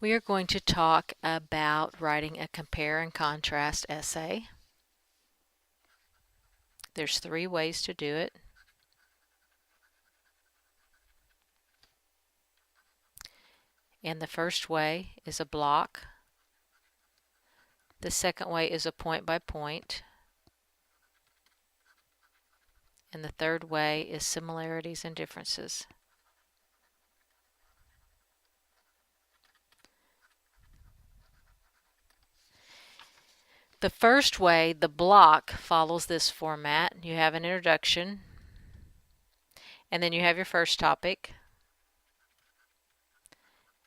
We are going to talk about writing a compare and contrast essay. There's 3 ways to do it. And the first way is a block. The second way is a point by point. And the third way is similarities and differences. The first way, the block, follows this format. You have an introduction, and then you have your first topic,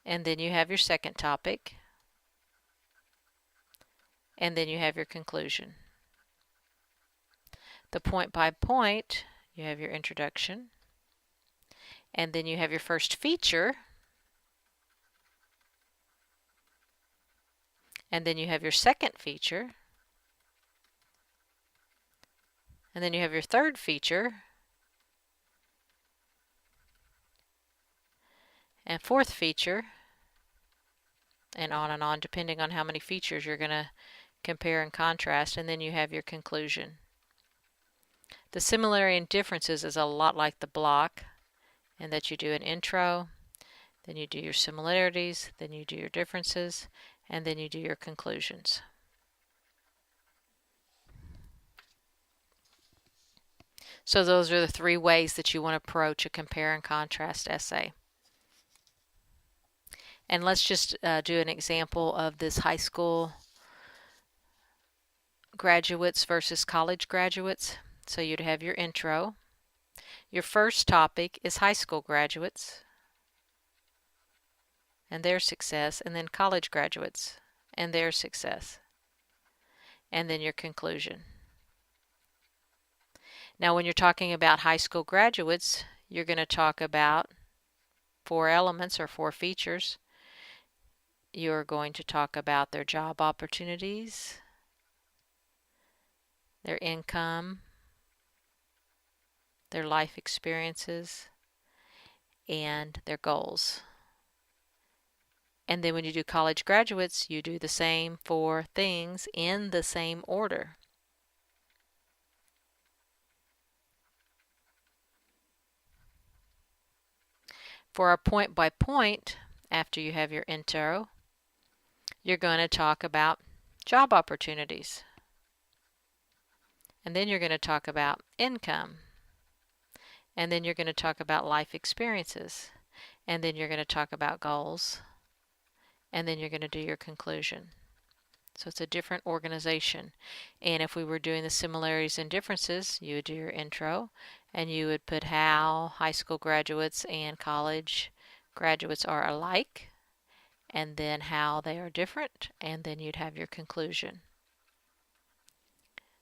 and then you have your second topic, and then you have your conclusion. The point by point, you have your introduction, and then you have your first feature, and then you have your second feature, and then you have your third feature, and fourth feature, and on, depending on how many features you're going to compare and contrast, and then you have your conclusion. The similarity and differences is a lot like the block, in that you do an intro, then you do your similarities, then you do your differences, and then you do your conclusions. So those are the 3 ways that you want to approach a compare and contrast essay. And let's just do an example of this high school graduates versus college graduates. So you'd have your intro. Your first topic is high school graduates and their success, and then college graduates and their success, and then your conclusion. Now, when you're talking about high school graduates, you're going to talk about 4 elements or 4 features. You're going to talk about their job opportunities, their income, their life experiences, and their goals. And then when you do college graduates, you do the same 4 things in the same order. For our point by point, after you have your intro, you're going to talk about job opportunities. And then you're going to talk about income. And then you're going to talk about life experiences. And then you're going to talk about goals. And then you're going to do your conclusion. So it's a different organization. And if we were doing the similarities and differences, you would do your intro, and you would put how high school graduates and college graduates are alike, and then how they are different, and then you'd have your conclusion.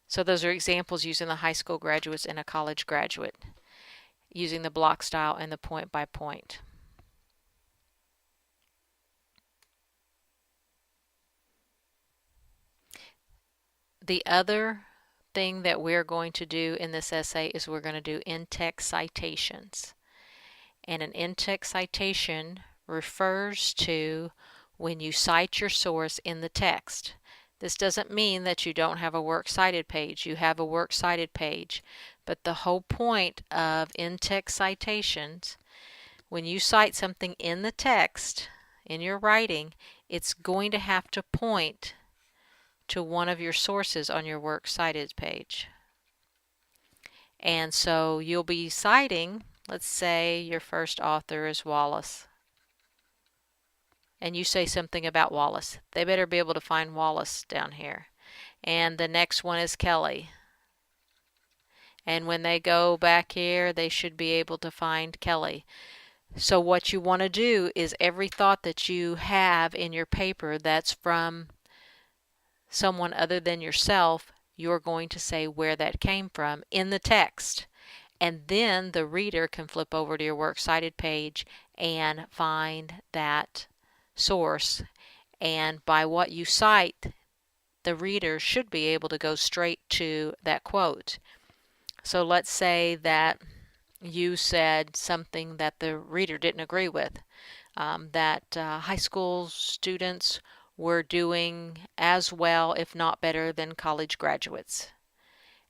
So those are examples using the high school graduates and a college graduate, using the block style and the point by point. The other thing that we're going to do in this essay is we're going to do in-text citations. And an in-text citation refers to when you cite your source in the text. This doesn't mean that you don't have a works cited page. You have a works cited page. But the whole point of in-text citations, when you cite something in the text, in your writing, it's going to have to point to one of your sources on your works cited page. And so you'll be citing, let's say your first author is Wallace, and you say something about Wallace. They better be able to find Wallace down here. And the next one is Kelly. And when they go back here, they should be able to find Kelly. So what you want to do is every thought that you have in your paper that's from someone other than yourself, you're going to say where that came from in the text. And then the reader can flip over to your works cited page and find that source. And by what you cite, the reader should be able to go straight to that quote. So let's say that you said something that the reader didn't agree with. that high school students were doing as well, if not better, than college graduates.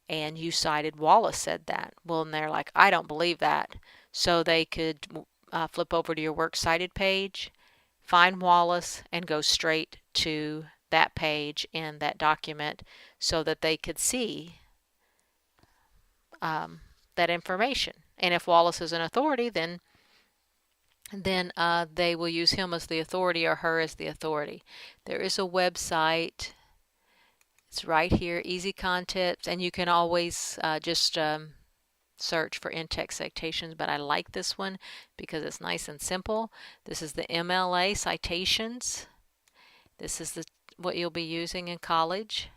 And you cited Wallace said that. Well, and they're like, I don't believe that. So they could flip over to your works cited page, find Wallace, and go straight to that page in that document so that they could see that information. And if Wallace is an authority, then they will use him as the authority or her as the authority. There is a website. It's right here, Easy Concepts, and you can always just search for in-text citations, but I like this one because it's nice and simple. This is the MLA citations. This is what you'll be using in college.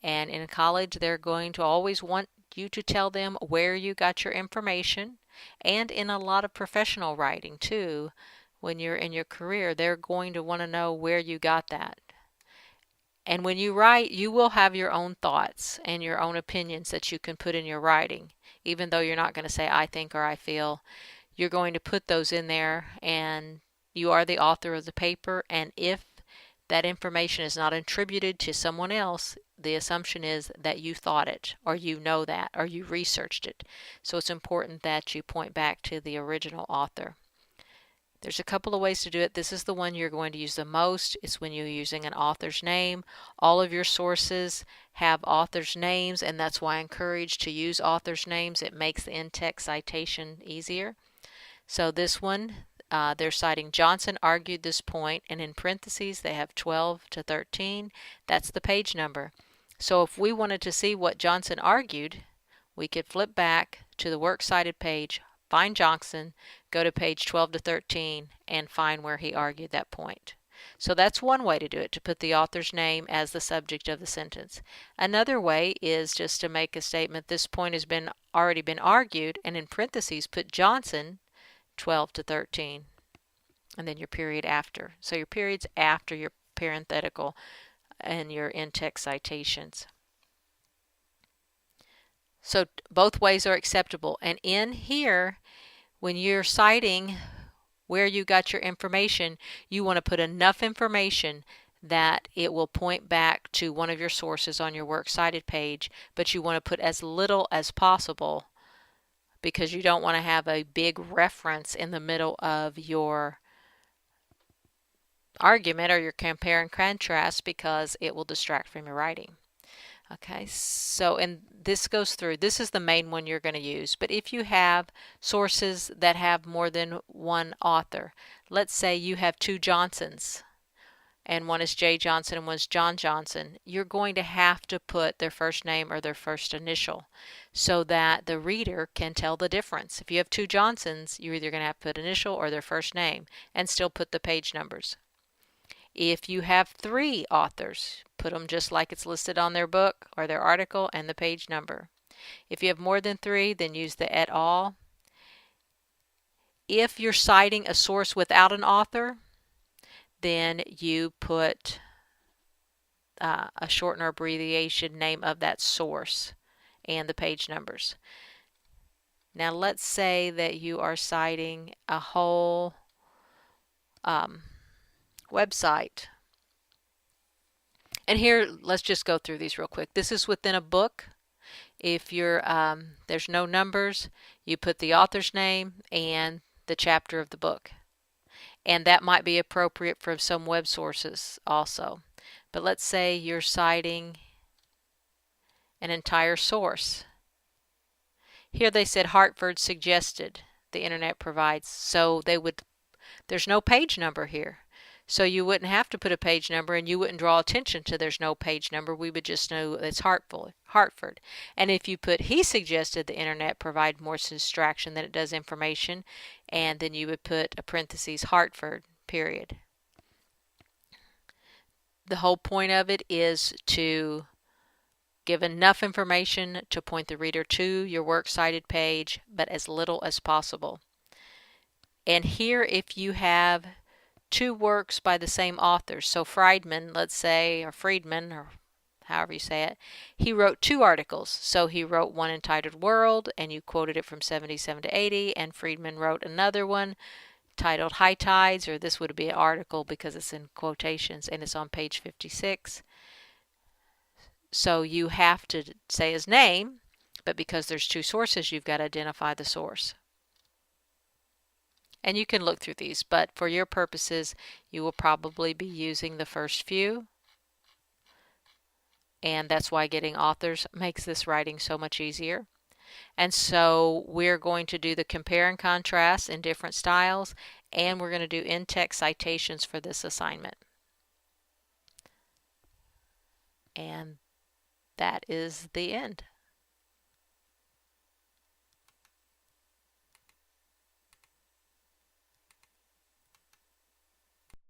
And in college, they're going to always want you to tell them where you got your information. And in a lot of professional writing too, when you're in your career, they're going to want to know where you got that. And when you write, you will have your own thoughts and your own opinions that you can put in your writing. Even though you're not going to say I think or I feel, you're going to put those in there, and you are the author of the paper. And if that information is not attributed to someone else, the assumption is that you thought it, or you know that, or you researched it. So it's important that you point back to the original author. There's a couple of ways to do it. This is the one you're going to use the most. It's when you're using an author's name. All of your sources have authors' names, and that's why I encourage to use authors' names. It makes the in-text citation easier. So this one, they're citing Johnson argued this point, and in parentheses they have 12 to 13. That's the page number. So if we wanted to see what Johnson argued, we could flip back to the works cited page, find Johnson, go to page 12 to 13, and find where he argued that point. So that's one way to do it, to put the author's name as the subject of the sentence. Another way is just to make a statement, this point has already been argued, and in parentheses put Johnson 12 to 13, and then your period after. So your period's after your parenthetical and your in-text citations. So both ways are acceptable. And in here, when you're citing where you got your information, you want to put enough information that it will point back to one of your sources on your works cited page, but you want to put as little as possible because you don't want to have a big reference in the middle of your argument or your compare and contrast, because it will distract from your writing. Okay, so and this goes through, this is the main one you're going to use, but if you have sources that have more than one author, let's say you have two Johnsons, and one is J. Johnson and one is John Johnson, you're going to have to put their first name or their first initial so that the reader can tell the difference. If you have two Johnsons, you're either going to have to put initial or their first name and still put the page numbers. If you have three authors, put them just like it's listed on their book or their article and the page number. If you have more than three, then use the et al. If you're citing a source without an author, then you put a shorten or abbreviation name of that source and the page numbers. Now let's say that you are citing a whole website. And here, let's just go through these real quick. This is within a book. If you're there's no numbers, you put the author's name and the chapter of the book. And that might be appropriate for some web sources also. But let's say you're citing an entire source. Here they said Hartford suggested the internet provides, so there's no page number here. So you wouldn't have to put a page number, and you wouldn't draw attention to there's no page number. We would just know it's Hartford. And if you put he suggested the internet provide more distraction than it does information, and then you would put a parentheses Hartford, period. The whole point of it is to give enough information to point the reader to your works cited page, but as little as possible. And here, if you have two works by the same author, so Friedman, let's say, or Friedman, or however you say it, he wrote two articles. So he wrote one entitled World, and you quoted it from 77 to 80, and Friedman wrote another one titled High Tides, or this would be an article because it's in quotations and it's on page 56. So you have to say his name, but because there's two sources, you've got to identify the source. And you can look through these, but for your purposes, you will probably be using the first few. And that's why getting authors makes this writing so much easier. And so we're going to do the compare and contrast in different styles, and we're going to do in-text citations for this assignment. And that is the end.